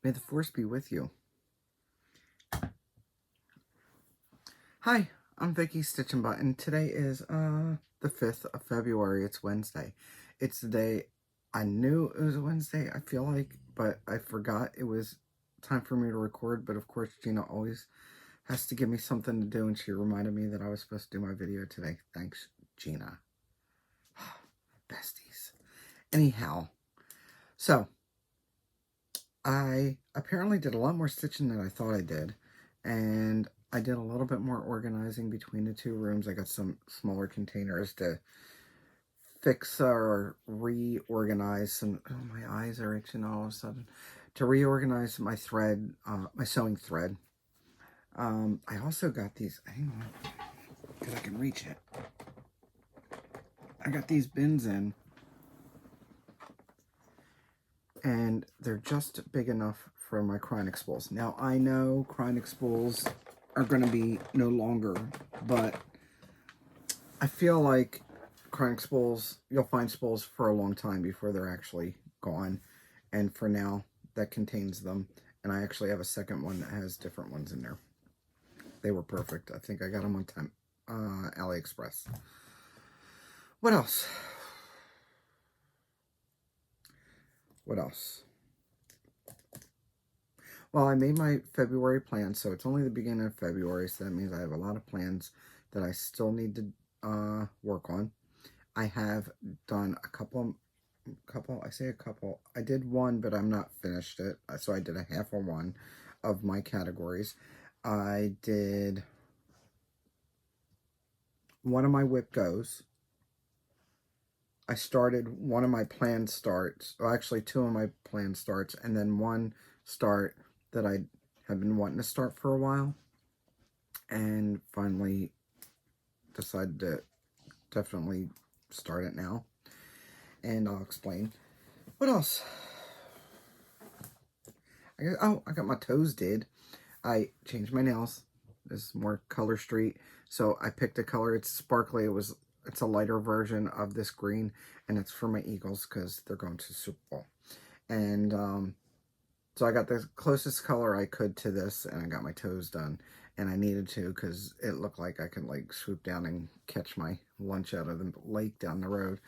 May the force be with you. Hi, I'm Vicky Stitchnbutton. Today is the 5th of February. It's Wednesday. It's the day I knew it was a Wednesday, I feel like, but I forgot it was time for me to record. But of course, Gina always has to give me something to do, and she reminded me that I was supposed to do my video today. Thanks, Gina. Besties. Anyhow, so I apparently did a lot more stitching than I thought I did, and I did a little bit more organizing between the two rooms. I got some smaller containers to fix or reorganize some. Oh, my eyes are itching all of a sudden. To reorganize my thread, my sewing thread. I also got these. Hang on, because I can reach it. I got these bins in, and they're just big enough for my Kryonic spools. Now, I know Kryonic spools are going to be no longer, but I feel like Kryonic spools, you'll find spools for a long time before they're actually gone. And for now, that contains them. And I actually have a second one that has different ones in there. They were perfect. I think I got them on AliExpress. What else? What else? Well, I made my February plans, so it's only the beginning of February, so that means I have a lot of plans that I still need to work on. I have done a couple, I did one, but I'm not finished it, so I did a half of one of my categories. I did one of my whip goes. I started one of my planned starts, well, actually two of my planned starts, and then one start that I have been wanting to start for a while, and finally decided to definitely start it now, and I'll explain. What else? I got my toes did. I changed my nails. This is more Color Street, so I picked a color. It's sparkly. It's a lighter version of this green, and it's for my Eagles because they're going to Super Bowl. And so I got the closest color I could to this, and I got my toes done. And I needed to because it looked like I could like swoop down and catch my lunch out of the lake down the road.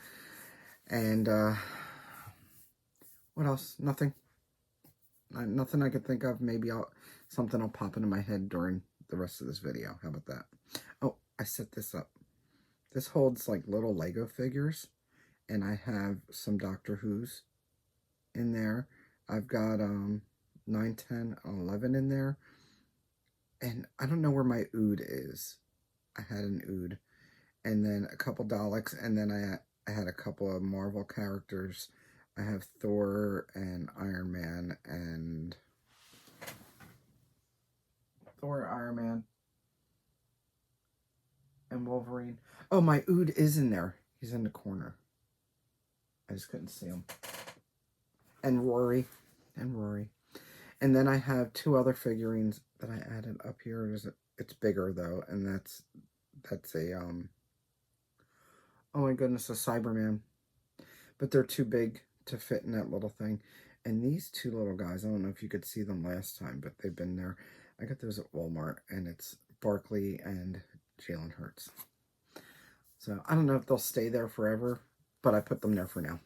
And what else? Nothing. Nothing I could think of. Maybe something will pop into my head during the rest of this video. How about that? Oh, I set this up. This holds like little Lego figures, and I have some Doctor Who's in there. I've got 9, 10, 11 in there, and I don't know where my Ood is. I had an Ood, and then a couple Daleks, and then I had a couple of Marvel characters. I have Thor and Iron Man and Wolverine. Oh, my Ood is in there. He's in the corner. I just couldn't see him. And Rory. And then I have two other figurines that I added up here. It's bigger though, and that's a oh my goodness, a Cyberman. But they're too big to fit in that little thing. And these two little guys, I don't know if you could see them last time, but they've been there. I got those at Walmart, and it's Barkley and Jalen Hurts. So I don't know if they'll stay there forever, but I put them there for now.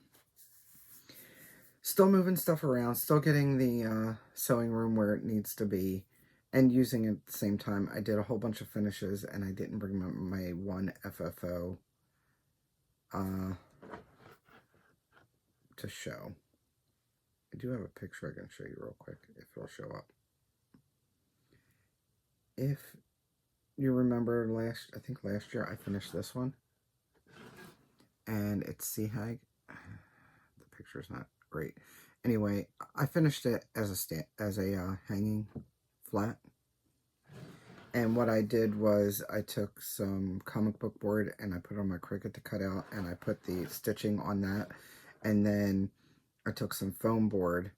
Still moving stuff around, still getting the sewing room where it needs to be, and using it at the same time. I did a whole bunch of finishes, and I didn't bring my one FFO to show. I do have a picture I can show you real quick, if it'll show up. If you remember I think last year I finished this one, and it's Sea Hag. The picture's not great. Anyway, I finished it as a hanging flat. And what I did was I took some comic book board and I put it on my Cricut to cut out, and I put the stitching on that. And then I took some foam board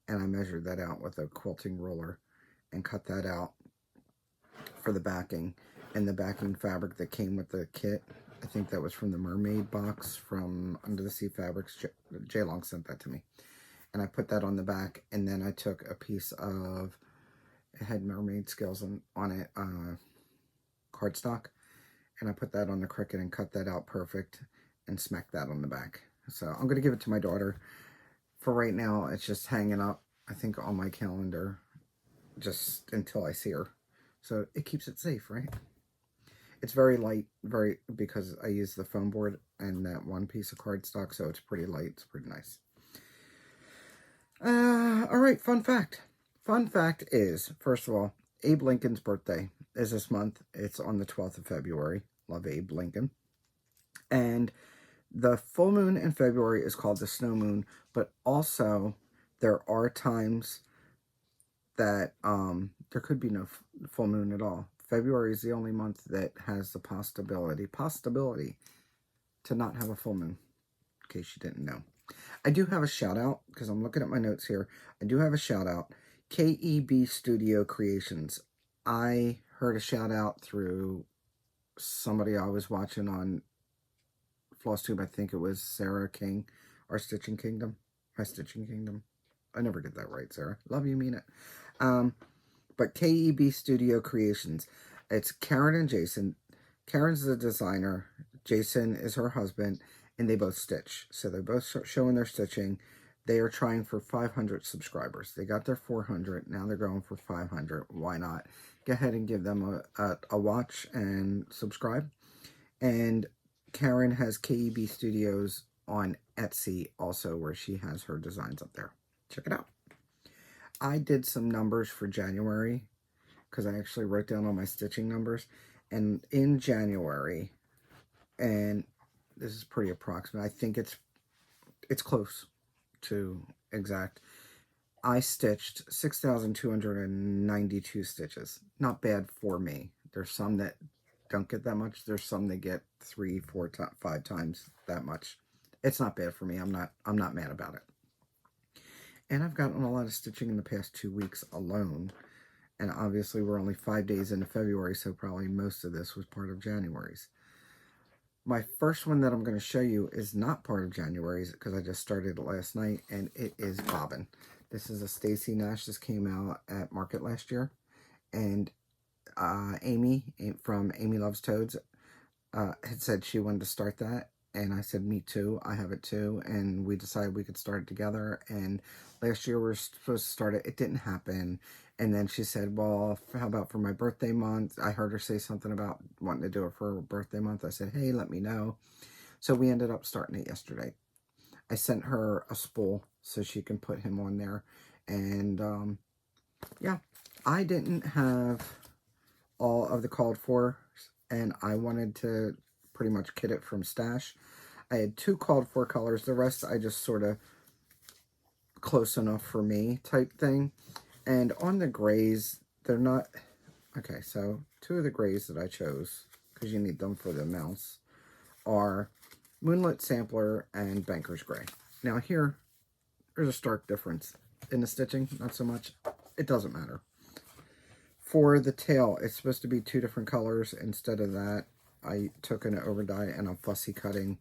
and I measured that out with a quilting ruler and cut that out for the backing. And the backing fabric that came with the kit, I think that was from the Mermaid box from Under the Sea Fabrics. J-Long sent that to me. and I put that on the back, and then I took a piece of, it had mermaid scales on it, cardstock, and I put that on the Cricut and cut that out perfect and smacked that on the back. So I'm going to give it to my daughter. For right now, it's just hanging up, I think, on my calendar just until I see her. So it keeps it safe, right? It's very light, because I use the foam board and that one piece of cardstock, so it's pretty light. It's pretty nice. All right, fun fact. Fun fact is, first of all, Abe Lincoln's birthday is this month. It's on the 12th of February. Love Abe Lincoln. And the full moon in February is called the snow moon, but also there are times that there could be no full moon at all. February is the only month that has the possibility to not have a full moon, in case you didn't know. I do have a shout out, because I'm looking at my notes here. I do have a shout out. KEB Studio Creations. I heard a shout out through somebody I was watching on Flosstube. I think it was Sarah King, our Stitching Kingdom. My Stitching Kingdom. I never get that right, Sarah. Love you, mean it. But KEB Studio Creations. It's Karen and Jason. Karen's the designer. Jason is her husband. And they both stitch. So they're both showing their stitching. They are trying for 500 subscribers. They got their 400. Now they're going for 500. Why not? Go ahead and give them a watch and subscribe. And Karen has KEB Studios on Etsy also, where she has her designs up there. Check it out. I did some numbers for January, because I actually wrote down all my stitching numbers. And in January, and this is pretty approximate, I think it's close to exact, I stitched 6,292 stitches. Not bad for me. There's some that don't get that much. There's some that get 3, 4, 5 times that much. It's not bad for me. I'm not mad about it. And I've gotten a lot of stitching in the past 2 weeks alone. And obviously we're only 5 days into February, so probably most of this was part of January's. My first one that I'm going to show you is not part of January's, because I just started it last night, and it is bobbin. This is a Stacy Nash. This came out at Market last year. And Amy from Amy Loves Toads had said she wanted to start that. And I said, me too. I have it too. And we decided we could start it together. And last year we were supposed to start it. It didn't happen. And then she said, well, how about for my birthday month? I heard her say something about wanting to do it for her birthday month. I said, hey, let me know. So we ended up starting it yesterday. I sent her a spool so she can put him on there. And yeah, I didn't have all of the called for, and I wanted to pretty much kit it from stash. I had 2 called for colors. The rest I just sort of close enough for me type thing. And on the grays, they're not... Okay, so 2 of the grays that I chose, because you need them for the mouse, are Moonlit Sampler and Banker's Gray. Now here, there's a stark difference. In the stitching, not so much. It doesn't matter. For the tail, it's supposed to be 2 different colors. Instead of that, I took an overdye and I'm fussy cutting,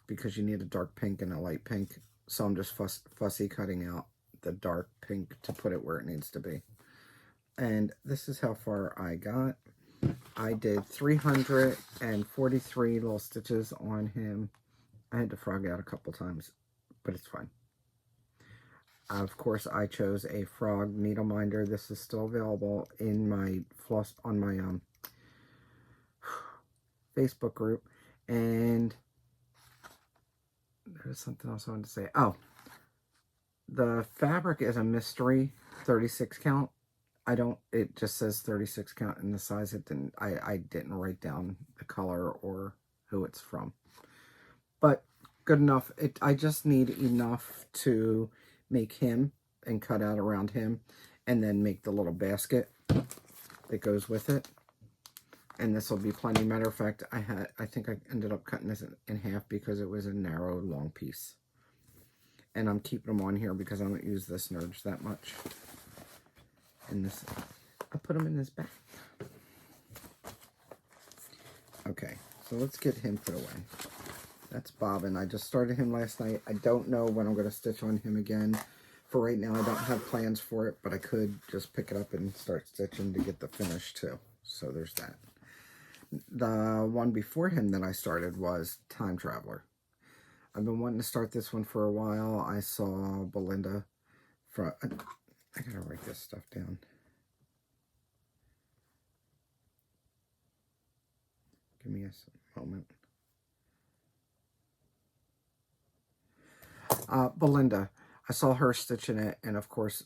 because you need a dark pink and a light pink. So I'm just fussy cutting out the dark pink to put it where it needs to be. And this is how far I got. I did 343 little stitches on him. I had to frog out a couple times, but it's fine. Of course, I chose a frog needle minder. This is still available in my on my Facebook group. And there's something else I wanted to say. Oh, the fabric is a mystery 36 count. It just says 36 count in the size. I didn't write down the color or who it's from. But good enough. I just need enough to make him and cut out around him, and then make the little basket that goes with it. And this will be plenty. Matter of fact, I think I ended up cutting this in half because it was a narrow, long piece. And I'm keeping them on here because I don't use this nurge that much. And this, I put them in this bag. Okay, so let's get him put away. That's Bobbin. I just started him last night. I don't know when I'm going to stitch on him again. For right now, I don't have plans for it, but I could just pick it up and start stitching to get the finish too. So there's that. The one before him that I started was Time Traveler. I've been wanting to start this one for a while. I saw Belinda from... I gotta write this stuff down. Give me a moment. Belinda. I saw her stitching it, and of course,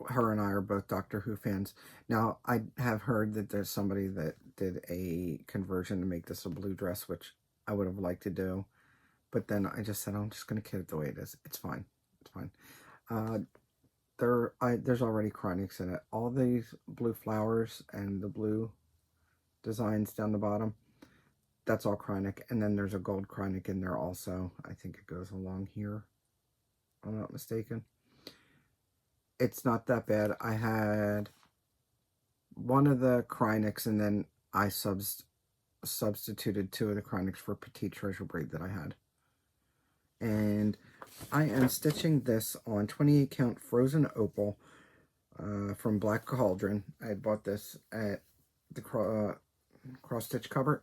her and I are both Doctor Who fans. Now, I have heard that there's somebody that did a conversion to make this a blue dress, which I would have liked to do. But then I just said, I'm just going to keep it the way it is. It's fine. It's fine. There's already chronics in it. All these blue flowers and the blue designs down the bottom, that's all chronic. And then there's a gold chronic in there also. I think it goes along here, if I'm not mistaken. It's not that bad. I had one of the chronics, and then I substituted 2 of the chronics for Petite Treasure Braid that I had. And I am stitching this on 28 count Frozen Opal from Black Cauldron. I had bought this at the cross stitch cupboard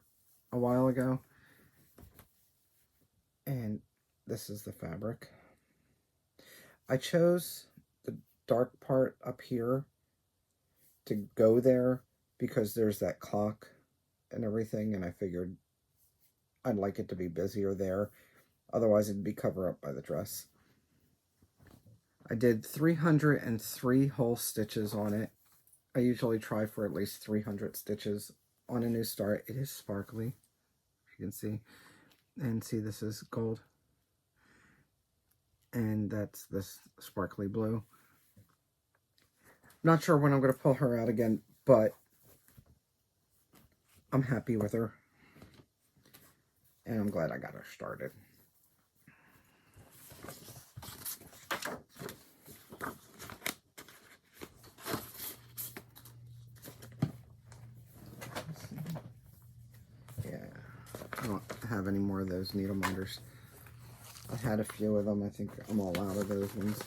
a while ago. And this is the fabric. I chose the dark part up here to go there because there's that clock and everything, and I figured I'd like it to be busier there. Otherwise, it'd be covered up by the dress. I did 303 whole stitches on it. I usually try for at least 300 stitches on a new start. It is sparkly, if you can see. And see, this is gold. And that's this sparkly blue. Not sure when I'm going to pull her out again, but I'm happy with her. And I'm glad I got her started. Yeah, I don't have any more of those needle minders. I had a few of them. I think I'm all out of those ones.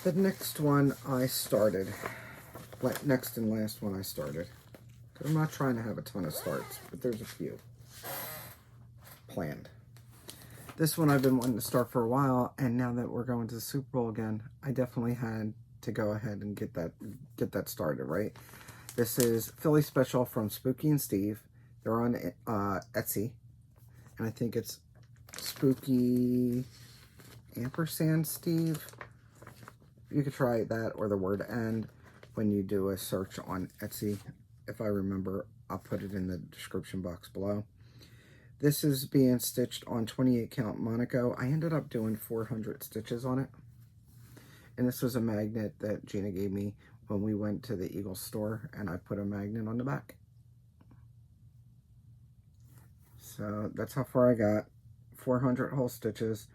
The next one I started, next and last one I started. I'm not trying to have a ton of starts, but there's a few planned. This one I've been wanting to start for a while, and now that we're going to the Super Bowl again, I definitely had to go ahead and get that started, right? This is Philly Special from Spooky and Steve. They're on Etsy, and I think it's Spooky ampersand Steve. You could try that or the word "and" when you do a search on Etsy. If I remember, I'll put it in the description box below. This is being stitched on 28 count Monaco. I ended up doing 400 stitches on it. And this was a magnet that Gina gave me when we went to the Eagle store, and I put a magnet on the back. So that's how far I got. 400 whole stitches.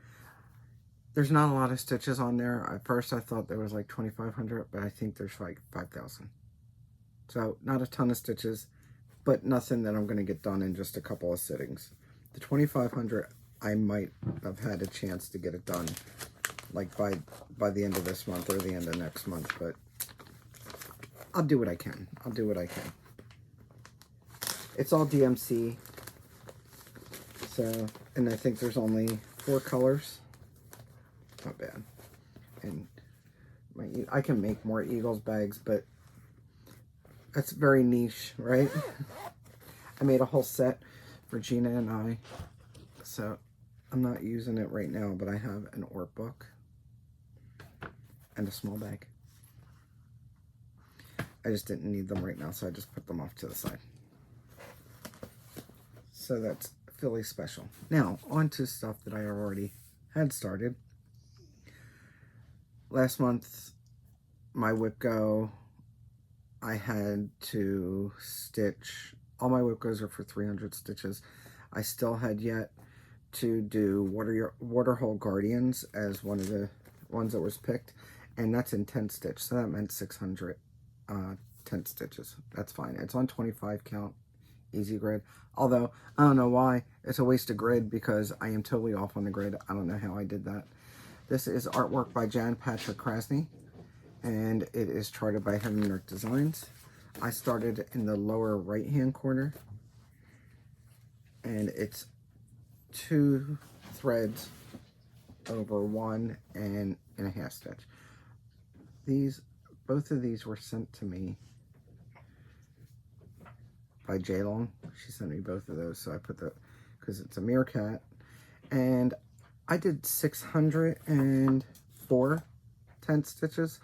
There's not a lot of stitches on there. At first I thought there was like 2,500, but I think there's like 5,000. So not a ton of stitches, but nothing that I'm going to get done in just a couple of sittings. The 2,500, I might have had a chance to get it done like by the end of this month or the end of next month, but I'll do what I can. I'll do what I can. It's all DMC. So, and I think there's only 4 colors. Not bad. And I can make more Eagles bags, but that's very niche, right? I made a whole set for Gina and I, so I'm not using it right now, but I have an Orp book and a small bag. I just didn't need them right now, so I just put them off to the side. So that's Philly Special. Now, on to stuff that I already had started. Last month, my Whip Go, I had to stitch, all my Whip Goes are for 300 stitches. I still had yet to do Waterhole Guardians as one of the ones that was picked, and that's in 10 stitch, so that meant 600 10 stitches. That's fine. It's on 25 count easy grid. Although, I don't know why. It's a waste of grid because I am totally off on the grid. I don't know how I did that. This is artwork by Jan Patrick Krasny, and it is charted by Hummingbird Designs. I started in the lower right-hand corner, and it's 2 threads over 1.5 stitch. Both of these were sent to me by J Long. She sent me both of those, so I put because it's a meerkat, and I did 604 tent stitches.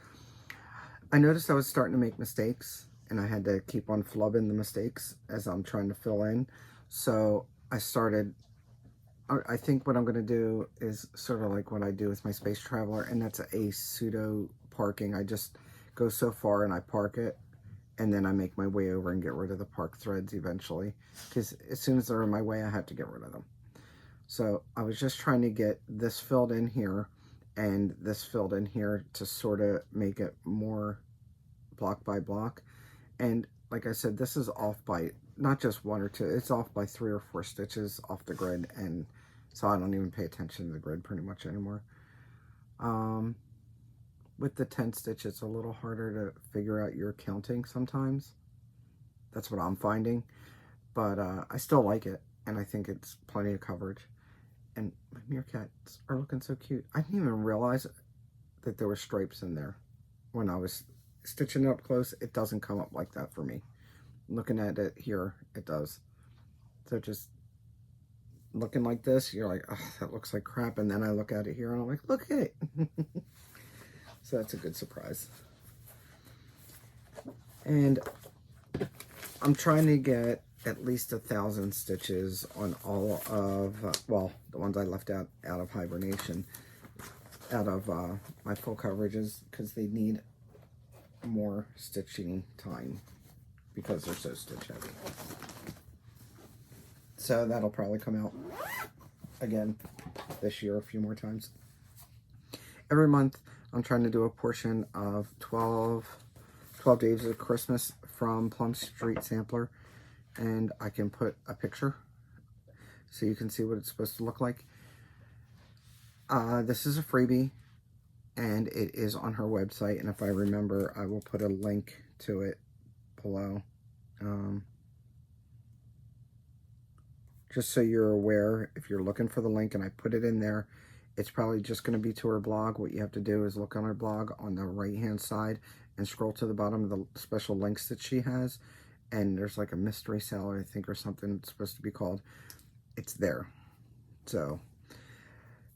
I noticed I was starting to make mistakes, and I had to keep on flubbing the mistakes as I'm trying to fill in. So I think what I'm going to do is sort of like what I do with my Space Traveler, and that's a pseudo parking. I just go so far and I park it, and then I make my way over and get rid of the park threads eventually, because as soon as they're in my way I have to get rid of them. So I was just trying to get this filled in here and this filled in here to sort of make it more block by block. And like I said, this is off by not just 1 or 2, it's off by 3 or 4 stitches off the grid, and so I don't even pay attention to the grid pretty much anymore. With the 10 stitch, it's a little harder to figure out your counting sometimes. That's what I'm finding, but I still like it, and I think it's plenty of coverage. And my meerkats are looking so cute. I didn't even realize that there were stripes in there. When I was stitching it up close, it doesn't come up like that for me. Looking at it here, it does. So just looking like this, you're like, oh, that looks like crap. And then I look at it here and I'm like, look at it. So that's a good surprise. And I'm trying to get at least 1,000 stitches on all of, well, the ones I left out of hibernation, out of my full coverages, because they need more stitching time because they're so stitch heavy. So that'll probably come out again this year a few more times. Every month I'm trying to do a portion of 12 Days of Christmas from Plum Street Sampler, and I can put a picture so you can see what it's supposed to look like. This is a freebie, and it is on her website, and if I remember, I will put a link to it below. Just so you're aware, if you're looking for the link and I put it in there, it's probably just going to be to her blog. What you have to do is look on her blog on the right hand side and scroll to the bottom of the special links that she has, and there's like a mystery seller, I think, or something it's supposed to be called. It's there. So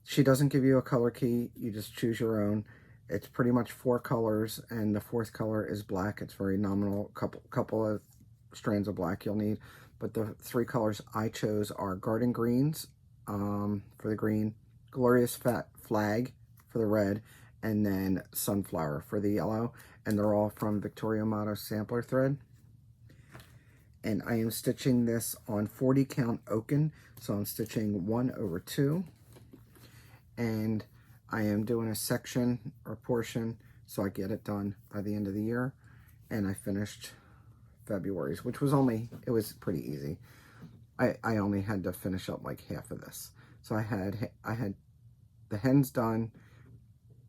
she doesn't give you a color key, you just choose your own. It's pretty much 4 colors, and the 4th color is black. It's very nominal, couple of strands of black you'll need, but the 3 colors I chose are Garden Greens for the green, Glorious Fat Flag for the red, and then Sunflower for the yellow, and they're all from Victoria Motto sampler thread. And I am stitching this on 40 count oaken, so I'm stitching 1 over 2, and I am doing a section or portion so I get it done by the end of the year. And I finished February's, which was it was pretty easy. I only had to finish up like half of this. So I had the hens done,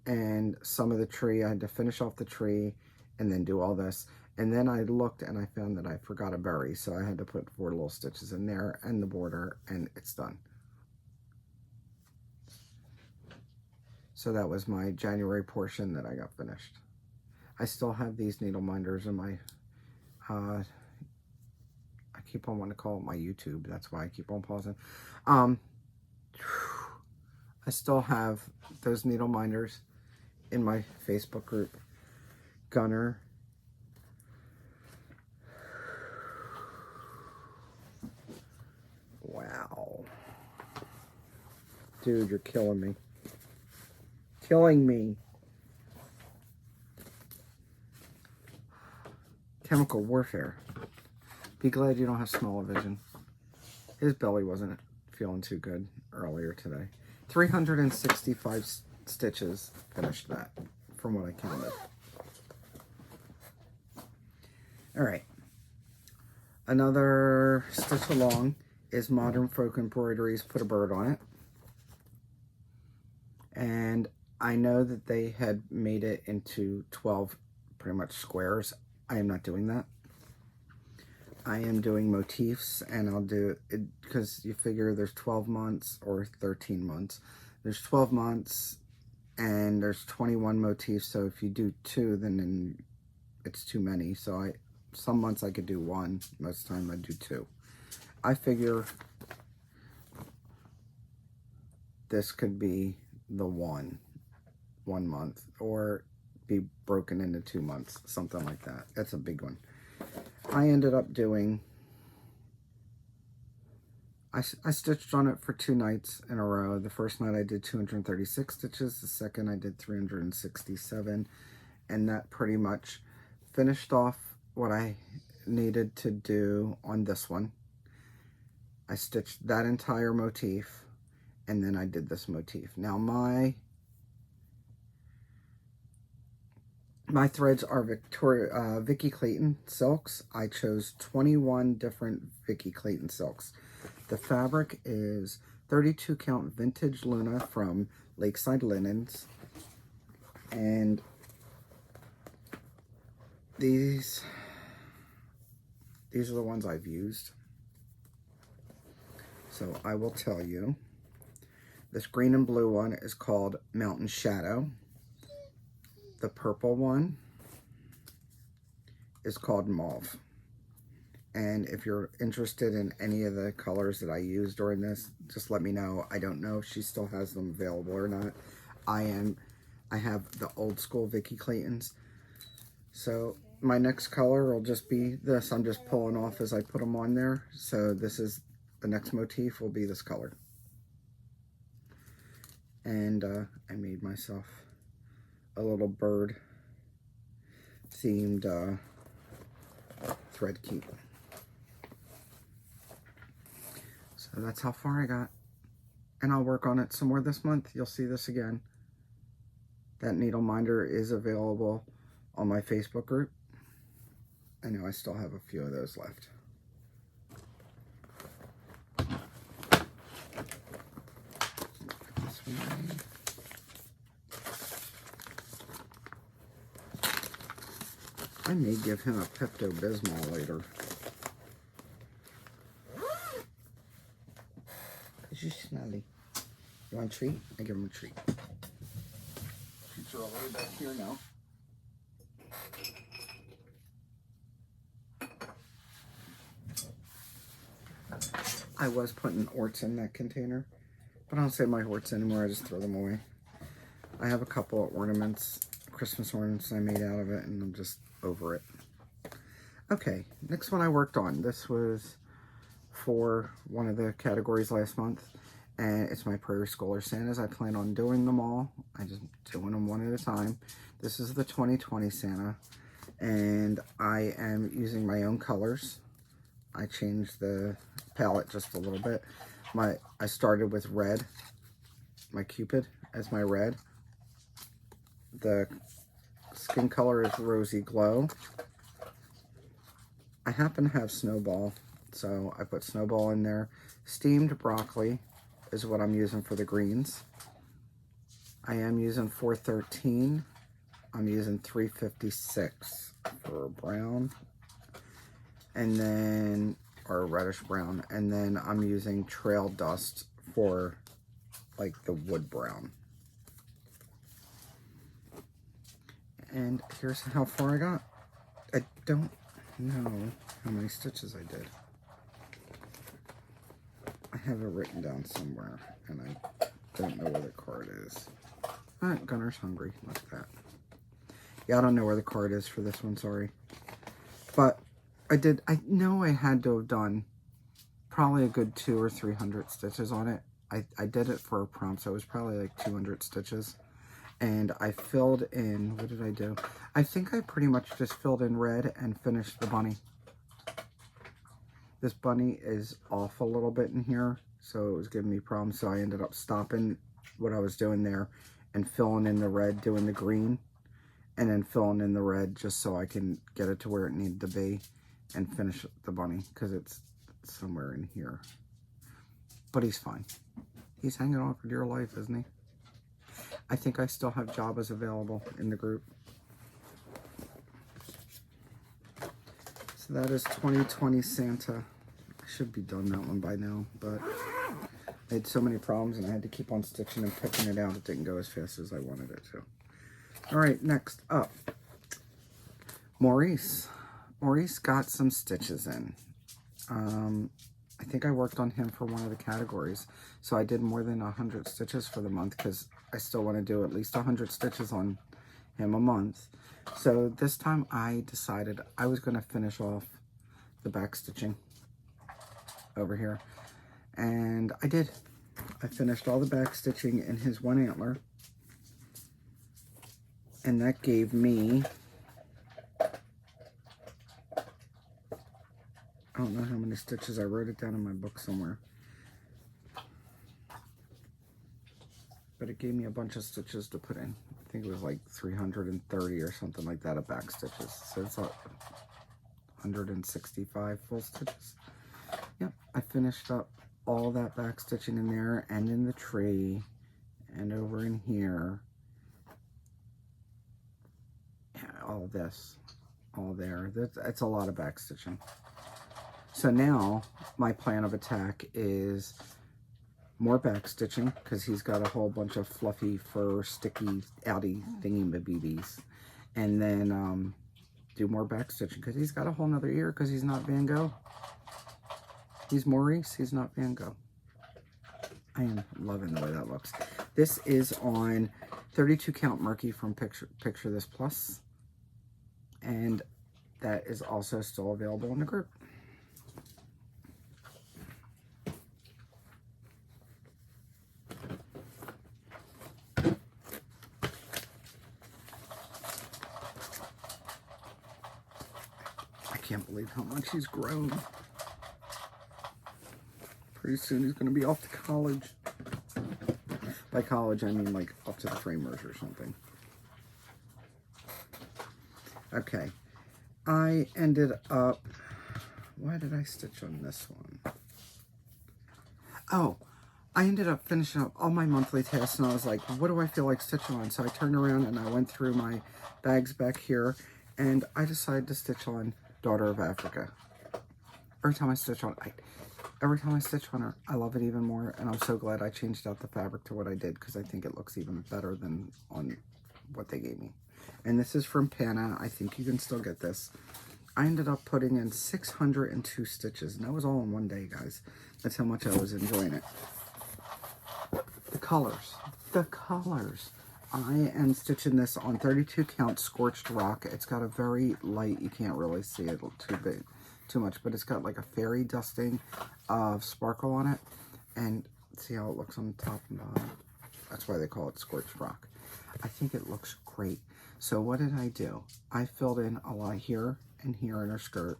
and some of the tree, I had to finish off the tree and then do all this. And then I looked and I found that I forgot a berry, so I had to put 4 little stitches in there and the border, and it's done. So that was my January portion that I got finished. I still have these needle minders in my, I keep on wanting to call it my YouTube. That's why I keep on pausing. I still have those needle minders in my Facebook group. Gunner. Wow. Dude, you're killing me. Killing me. Chemical warfare. Be glad you don't have smell-o-vision. His belly wasn't feeling too good earlier today. 365 stitches finished that, from what I counted. Alright. Another stitch along is Modern Folk Embroideries Put a Bird on It. And I know that they had made it into 12 pretty much squares. I am not doing that. I am doing motifs, and I'll do it because you figure there's 12 months or 13 months. There's 12 months and there's 21 motifs, so if you do 2, then it's too many. So some months I could do 1, most of the time I do 2. I figure this could be the one month, or be broken into 2 months, something like that. That's a big one. I ended up doing, I stitched on it for 2 nights in a row. The first night I did 236 stitches, the second I did 367, and that pretty much finished off what I needed to do on this one. I stitched that entire motif, and then I did this motif. Now my threads are Vicky Clayton silks. I chose 21 different Vicky Clayton silks. The fabric is 32 count vintage Luna from Lakeside Linens. And these are the ones I've used. So I will tell you. This green and blue one is called Mountain Shadow. The purple one is called Mauve. And if you're interested in any of the colors that I used during this, just let me know. I don't know if she still has them available or not. I have the old school Vicky Claytons. So my next color will just be this. I'm just pulling off as I put them on there. So this is the next motif will be this color. And I made myself a little bird themed thread keep. So that's how far I got. And I'll work on it some more this month. You'll see this again. That needle minder is available on my Facebook group. I know I still have a few of those left. This one. I may give him a Pepto-Bismol later. Is you smelly? You want a treat? I give him a treat. Treats are all the way back here now. I was putting orts in that container, but I don't save my orts anymore. I just throw them away. I have a couple of ornaments, Christmas ornaments I made out of it, and I'm just over it. Okay, next one I worked on. This was for one of the categories last month, and it's my Prairie Schooler Santas. I plan on doing them all. I just doing them one at a time. This is the 2020 Santa, and I am using my own colors. I changed the palette just a little bit. I started with red, my Cupid as my red. The skin color is Rosy Glow. I happen to have Snowball, so I put Snowball in there. Steamed Broccoli is what I'm using for the greens. I am using 413. I'm using 356 for brown. And then, or reddish brown. And then I'm using Trail Dust for like the wood brown. And here's how far I got. I don't know how many stitches I did. I have it written down somewhere, and I don't know where the card is. Gunner's hungry, like that. Yeah, I don't know where the card is for this one, sorry. But I know I had to have done probably a good 200 or 300 stitches on it. I did it for a prompt, so it was probably like 200 stitches. And I filled in, what did I do? I think I pretty much just filled in red and finished the bunny. This bunny is off a little bit in here, so it was giving me problems. So I ended up stopping what I was doing there and filling in the red, doing the green, and then filling in the red just so I can get it to where it needed to be. and finish the bunny because it's somewhere in here. But he's fine. He's hanging on for dear life, isn't he? I think I still have Jabba's available in the group. So that is 2020 Santa. I should be done that one by now, but I had so many problems and I had to keep on stitching and picking it out. It didn't go as fast as I wanted it to. All right, next up, Maurice. Maurice got some stitches in. I think I worked on him for one of the categories. So I did more than 100 stitches for the month because I still want to do at least 100 stitches on him a month. So this time I decided I was going to finish off the back stitching over here. And I did. I finished all the back stitching in his one antler. And that gave me, I don't know how many stitches. I wrote it down in my book somewhere. But it gave me a bunch of stitches to put in. I think it was like 330 or something like that of back stitches. So it's 165 full stitches. Yep, I finished up all that back stitching in there and in the tree and over in here. All this, all there. That's a lot of back stitching. So now my plan of attack is more back stitching because he's got a whole bunch of fluffy fur sticky outy thingy-mabibis, and then do more back stitching because he's got a whole nother ear because he's not Van Gogh. He's Maurice, he's not Van Gogh. I am loving the way that looks. This is on 32 count Murky from Picture This Plus, and that is also still available in the group. I can't believe how much he's grown. Pretty soon he's going to be off to college. By college, I mean like up to the framers or something. Okay. I ended up... Why did I stitch on this one? Oh, I ended up finishing up all my monthly tasks, and I was like, what do I feel like stitching on? So I turned around and I went through my bags back here, and I decided to stitch on Daughter of Africa. Every time I stitch on her, I love it even more, and I'm so glad I changed out the fabric to what I did because I think it looks even better than on what they gave me. And this is from Pana. I think you can still get this. I ended up putting in 602 stitches, and that was all in one day, guys. That's how much I was enjoying it. The colors. The colors. I am stitching this on 32 count Scorched Rock. It's got a very light, you can't really see it too much, but it's got like a fairy dusting of sparkle on it. And see how it looks on the top and bottom? That's why they call it Scorched Rock. I think it looks great. So what did I do? I filled in a lot here and here in her skirt.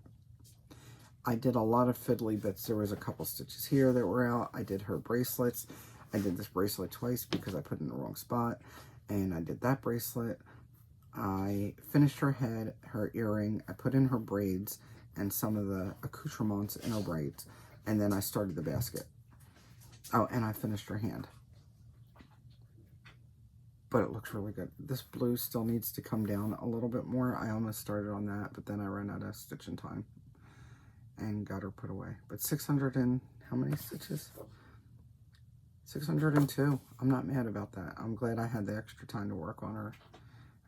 I did a lot of fiddly bits. There was a couple stitches here that were out. I did her bracelets. I did this bracelet twice because I put it in the wrong spot. And I did that bracelet. I finished her head, her earring. I put in her braids and some of the accoutrements in her braids. And then I started the basket. Oh, and I finished her hand. But it looks really good. This blue still needs to come down a little bit more. I almost started on that, but then I ran out of stitching time and got her put away. But 600 and how many stitches? 602. I'm not mad about that. I'm glad I had the extra time to work on her.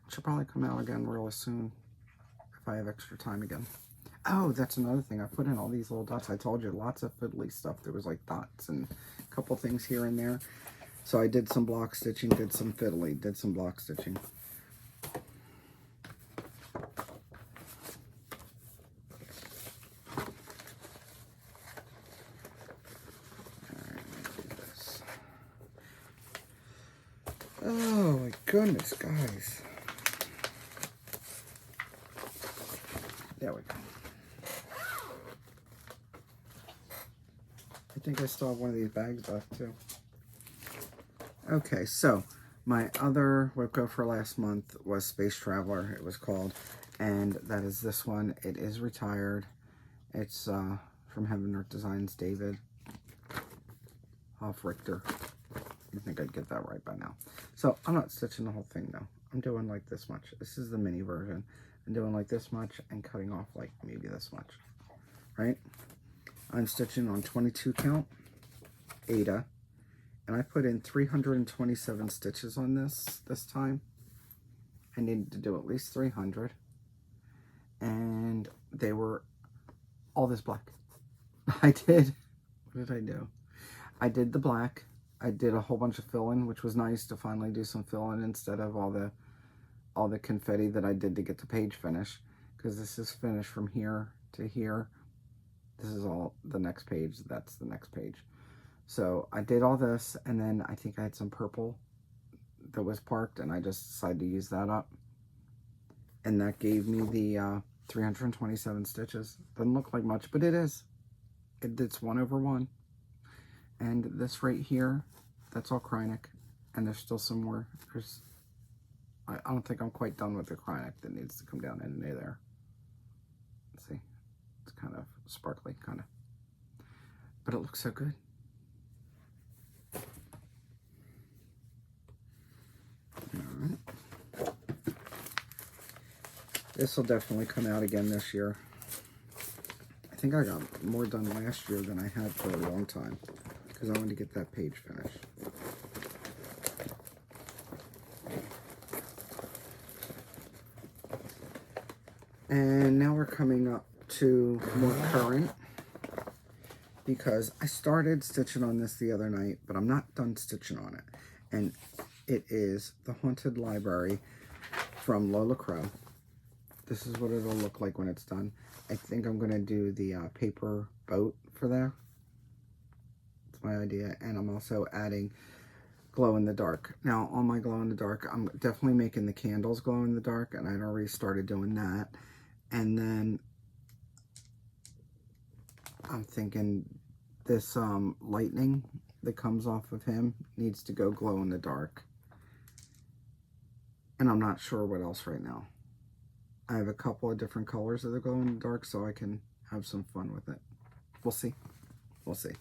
She'll probably come out again really soon if I have extra time again. Oh, that's another thing. I put in all these little dots. I told you, lots of fiddly stuff. There was like dots and a couple things here and there. So I did some block stitching, did some fiddly, did some block stitching. Oh my goodness, guys. There we go. I think I still have one of these bags left too. Okay, so my other Whipco for last month was Space Traveler, it was called, and that is this one. It is retired. It's from Heaven Art Designs, David Richter. I think I'd get that right by now. So I'm not stitching the whole thing though. I'm doing like this much. This is the mini version. I'm doing like this much and cutting off like maybe this much, right? I'm stitching on 22 count Ada, and I put in 327 stitches on this time. I needed to do at least 300, and they were all this black. What did I do? I did the black. I did a whole bunch of fill-in, which was nice to finally do some fill-in instead of all the confetti that I did to get the page finish, because this is finished from here to here. This is all the next page. That's the next page. So I did all this, and then I think I had some purple that was parked, and I just decided to use that up. And that gave me the 327 stitches. Doesn't look like much, but it is. It's 1 over 1. And this right here, that's all Krynic. And there's still some more. I don't think I'm quite done with the Krynic that needs to come down in there. Let's see. It's kind of sparkly, kind of. But it looks so good. Alright. This will definitely come out again this year. I think I got more done last year than I had for a long time, because I wanted to get that page finished. And now we're coming up to more current, because I started stitching on this the other night, but I'm not done stitching on it. And it is the Haunted Library from Lola Crow. This is what it'll look like when it's done. I think I'm going to do the paper boat for there. That's my idea. And I'm also adding glow in the dark. Now, on my glow in the dark, I'm definitely making the candles glow in the dark, and I'd already started doing that. And then I'm thinking this lightning that comes off of him needs to go glow in the dark. And I'm not sure what else right now. I have a couple of different colors of the glow in the dark, so I can have some fun with it. We'll see. We'll see.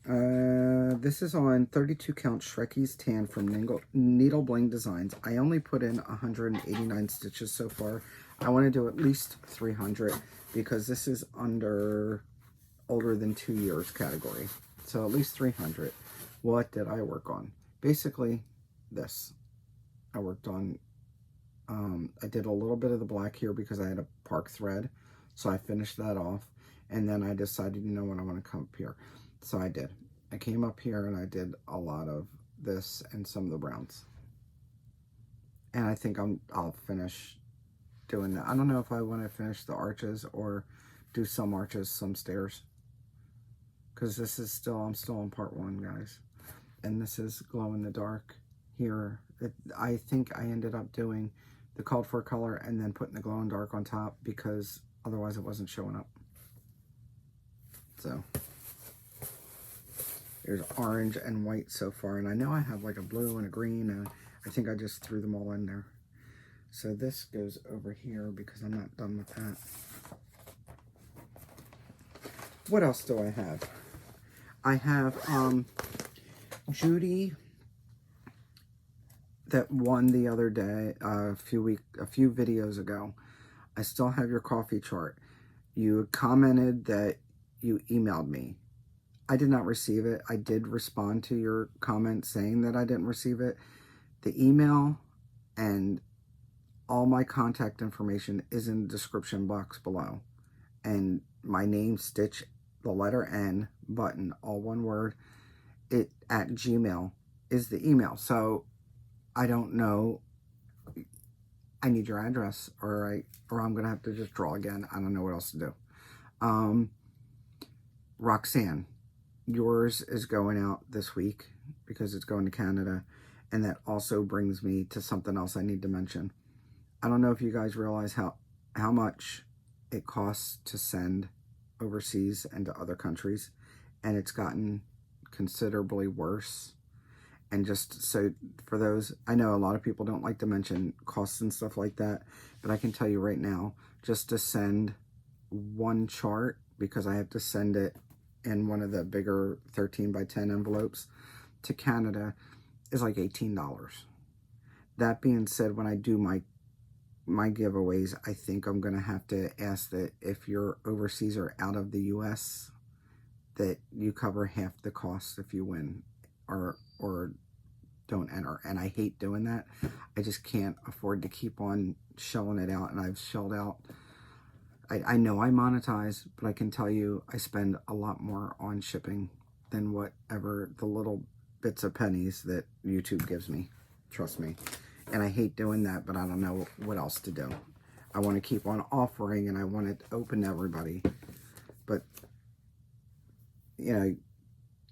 This is on 32 count Shrekie's Tan from Needle Bling Designs. I only put in 189 stitches so far. I want to do at least 300 because this is under older than 2 years category. So at least 300. What did I work on? Basically this. I worked on, I did a little bit of the black here because I had a park thread. So I finished that off. And then I decided, you know what, I want to come up here. So I did. I came up here and I did a lot of this and some of the browns. And I think I'll finish doing that. I don't know if I want to finish the arches or do some arches, some stairs. Because this is still, I'm still on part 1, guys. And this is glow in the dark here. I think I ended up doing the called for color and then putting the glow in dark on top because otherwise it wasn't showing up. So there's orange and white so far, and I know I have like a blue and a green, and I think I just threw them all in there. So this goes over here because I'm not done with that. What else do I have? I have Judy that won the other day, a few videos ago. I still have your coffee chart. You commented that you emailed me. I did not receive it. I did respond to your comment saying that I didn't receive it. The email and all my contact information is in the description box below. And my name, Stitch, the letter N, button, all one word, it at Gmail is the email. So I don't know. I need your address, or I'm going to have to just draw again. I don't know what else to do. Roxanne, yours is going out this week because it's going to Canada. And that also brings me to something else I need to mention. I don't know if you guys realize how much it costs to send overseas and to other countries. And it's gotten considerably worse. And just so for those, I know a lot of people don't like to mention costs and stuff like that, but I can tell you right now, just to send one chart, because I have to send it in one of the bigger 13 by 10 envelopes to Canada, is like $18. That being said, when I do my giveaways, I think I'm going to have to ask that if you're overseas or out of the US, that you cover half the cost if you win or don't enter. And I hate doing that. I just can't afford to keep on shelling it out. And I've shelled out, I know I monetize, but I can tell you I spend a lot more on shipping than whatever the little bits of pennies that YouTube gives me. Trust me. And I hate doing that, but I don't know what else to do. I want to keep on offering, and I want it open to everybody. But, you know,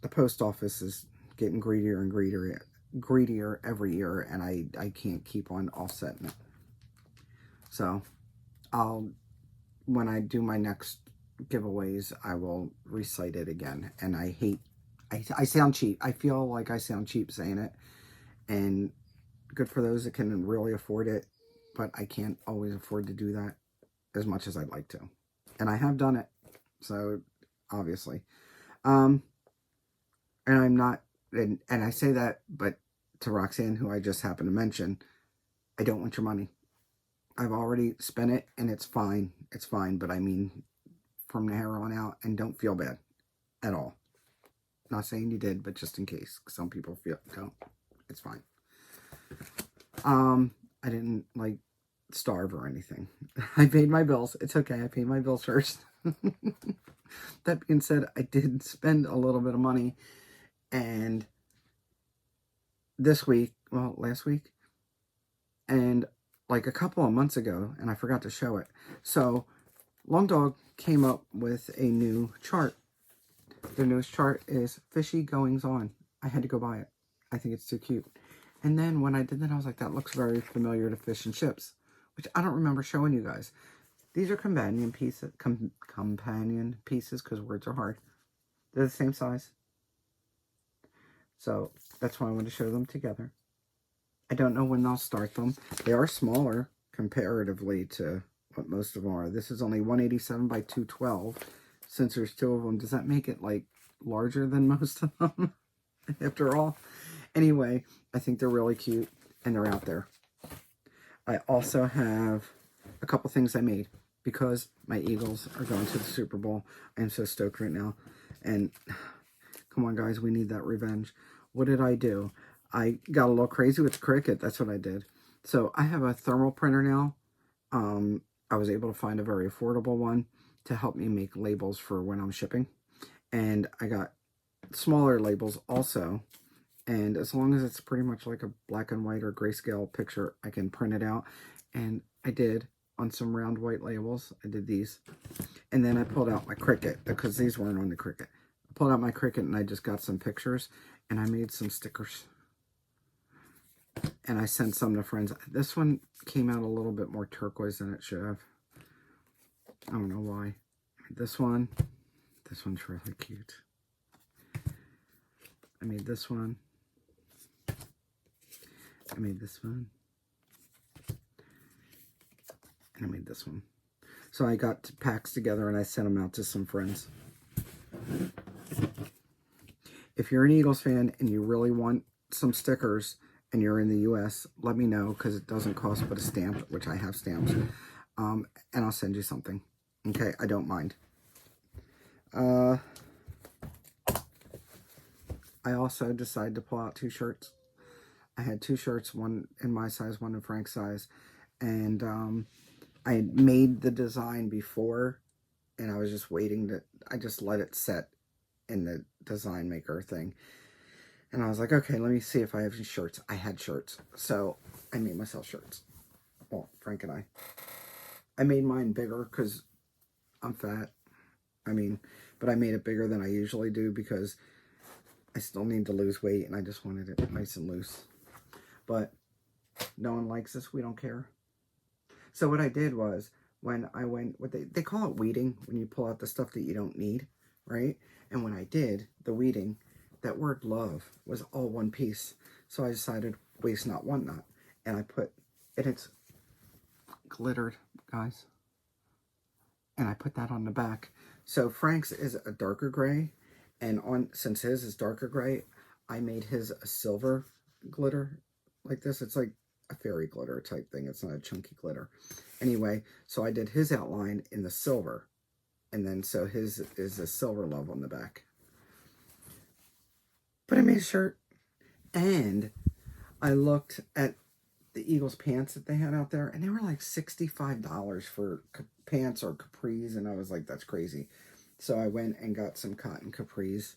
the post office is getting greedier and greedier every year, and I can't keep on offsetting it. So, when I do my next giveaways, I will recite it again. And I sound cheap. I feel like I sound cheap saying it. And good for those that can really afford it, but I can't always afford to do that as much as I'd like to. And I have done it, so obviously. And I'm not, and I say that, but to Roxanne, who I just happened to mention, I don't want your money. I've already spent it, and it's fine. It's fine, but I mean, from here on out, and don't feel bad at all. Not saying you did, but just in case. Some people don't. It's fine. I didn't, like, starve or anything. I paid my bills. It's okay. I paid my bills first. That being said, I did spend a little bit of money. And this week, well, last week, and like a couple of months ago, and I forgot to show it. So, Long Dog came up with a new chart. The newest chart is Fishy Goings On. I had to go buy it. I think it's too cute. And then when I did that, I was like, that looks very familiar to Fish and Chips, which I don't remember showing you guys. These are companion pieces, because words are hard. They're the same size. So that's why I want to show them together. I don't know when I'll start them. They are smaller comparatively to what most of them are. This is only 187 by 212. Since there's two of them, does that make it like larger than most of them? After all. Anyway, I think they're really cute, and they're out there. I also have a couple things I made because my Eagles are going to the Super Bowl. I am so stoked right now. And come on, guys, we need that revenge. What did I do? I got a little crazy with the Cricut. That's what I did. So I have a thermal printer now. I was able to find a very affordable one to help me make labels for when I'm shipping. And I got smaller labels also. And as long as it's pretty much like a black and white or grayscale picture, I can print it out. And I did on some round white labels. I did these. And then I pulled out my Cricut because these weren't on the Cricut. I pulled out my Cricut and I just got some pictures. And I made some stickers. And I sent some to friends. This one came out a little bit more turquoise than it should have. I don't know why. This one's really cute. I made this one. I made this one. And I made this one. So I got packs together and I sent them out to some friends. If you're an Eagles fan and you really want some stickers and you're in the US, let me know because it doesn't cost but a stamp, which I have stamps. And I'll send you something. Okay, I don't mind. I also decided to pull out 2 shirts. I had 2 shirts, one in my size, one in Frank's size. And I had made the design before, and I was just waiting to, I just let it set in the design maker thing. And I was like, okay, let me see if I have any shirts. I had shirts. So I made myself shirts. Well, Frank and I made mine bigger because I'm fat. But I made it bigger than I usually do because I still need to lose weight and I just wanted it nice and loose. But no one likes this. We don't care. So what I did was when I went, they call it weeding when you pull out the stuff that you don't need, right? And when I did the weeding, that word love was all one piece. So I decided waste not, want not. And I put, and it's glittered, guys. and I put that on the back. So Frank's is a darker gray, and since his is darker gray, I made his a silver glitter like this. It's like a fairy glitter type thing. It's not a chunky glitter. Anyway, so I did his outline in the silver, and then so his is a silver love on the back. But I made a shirt, and I looked at the Eagles pants that they had out there, and they were like $65 for pants or capris, and I was like, that's crazy. So I went and got some cotton capris,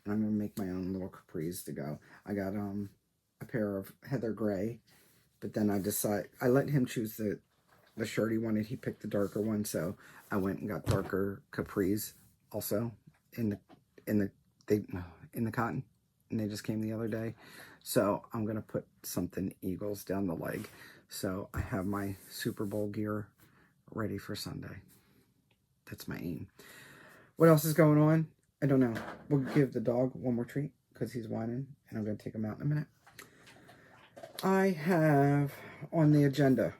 and I'm going to make my own little capris to go. I got a pair of heather gray, but then I let him choose the shirt he wanted. He picked the darker one, so I went and got darker capris also in the cotton, and they just came the other day. So I'm going to put something Eagles down the leg. So I have my Super Bowl gear ready for Sunday. That's my aim. What else is going on? I don't know. We'll give the dog one more treat because he's whining, and I'm going to take him out in a minute. I have on the agenda,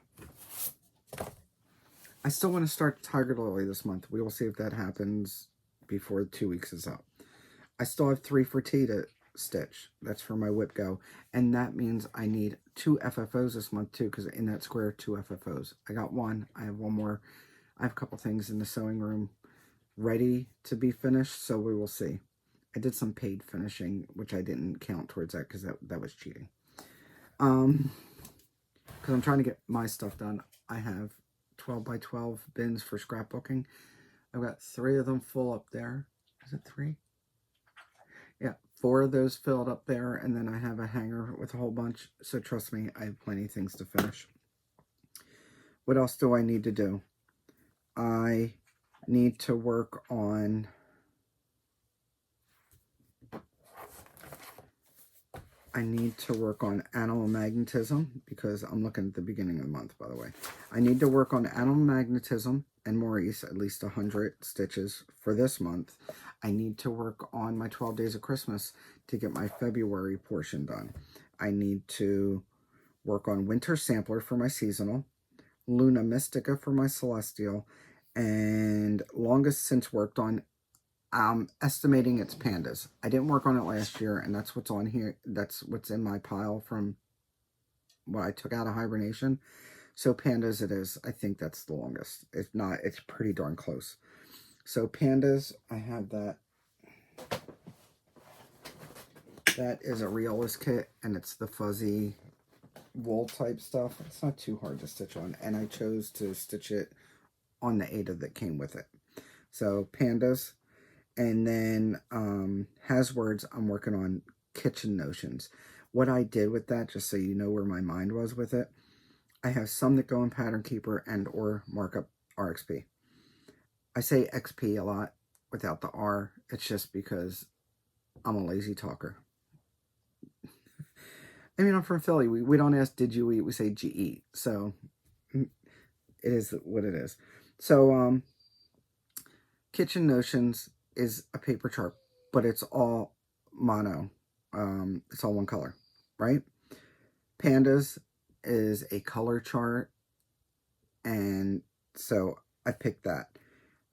I still want to start Tiger Lily this month. We will see if that happens before 2 weeks is up. I still have 3 for T to stitch. That's for my whip go, and that means I need 2 FFOs this month too, because in that square 2 FFOs. I got 1. I have 1 more. I have a couple things in the sewing room ready to be finished, so we will see. I did some paid finishing, which I didn't count towards that because that was cheating. Because I'm trying to get my stuff done. I have 12 by 12 bins for scrapbooking. I've got 3 of them full up there. Is it 3? Yeah, 4 of those filled up there, and then I have a hanger with a whole bunch. So trust me, I have plenty of things to finish. What else do I need to do? I need to work on animal magnetism, because I'm looking at the beginning of the month, by the way. I need to work on animal magnetism and Maurice, at least 100 stitches for this month. I need to work on my 12 Days of Christmas to get my February portion done. I need to work on Winter Sampler for my seasonal, Luna Mystica for my celestial, and longest since worked on estimating its pandas. I didn't work on it last year, and that's what's on here. That's what's in my pile from what I took out of hibernation. So pandas it is. I think that's the longest. If not, it's pretty darn close. So pandas, I have that. That is a realist kit, and it's the fuzzy wool type stuff. It's not too hard to stitch on, and I chose to stitch it on the Ada that came with it. So pandas. And then Haswords, I'm working on kitchen notions. What I did with that, just so you know where my mind was with it, I have some that go in Pattern Keeper and or Markup RXP. I say XP a lot without the R. It's just because I'm a lazy talker. I mean, I'm from Philly. We don't ask, did you eat? We say, did you eat? So it is what it is. So Kitchen Notions is a paper chart, but it's all mono. It's all one color, right? Pandas is a color chart, and so I picked that.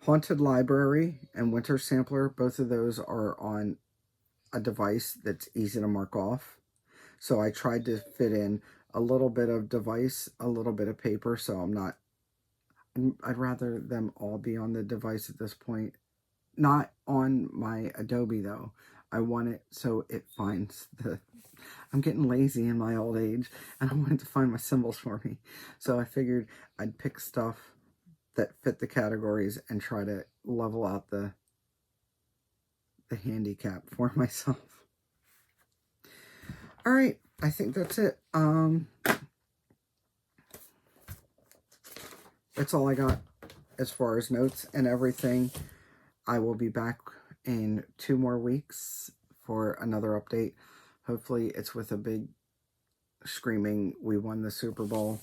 Haunted Library and Winter Sampler, both of those are on a device that's easy to mark off. So I tried to fit in a little bit of device, a little bit of paper, so I'd rather them all be on the device at this point. Not on my Adobe, though. I want it so it finds I'm getting lazy in my old age, and I wanted to find my symbols for me. So I figured I'd pick stuff that fit the categories and try to level out the handicap for myself. All right, I think that's it. That's all I got as far as notes and everything. I will be back in 2 more weeks for another update. Hopefully it's with a big screaming, we won the Super Bowl.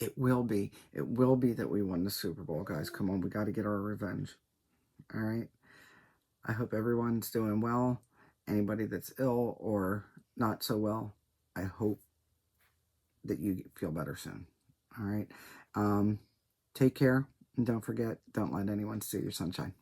It will be. It will be that we won the Super Bowl, guys. Come on, we got to get our revenge. All right? I hope everyone's doing well. Anybody that's ill or not so well, I hope that you feel better soon. All right? Take care. And don't forget, don't let anyone steal your sunshine.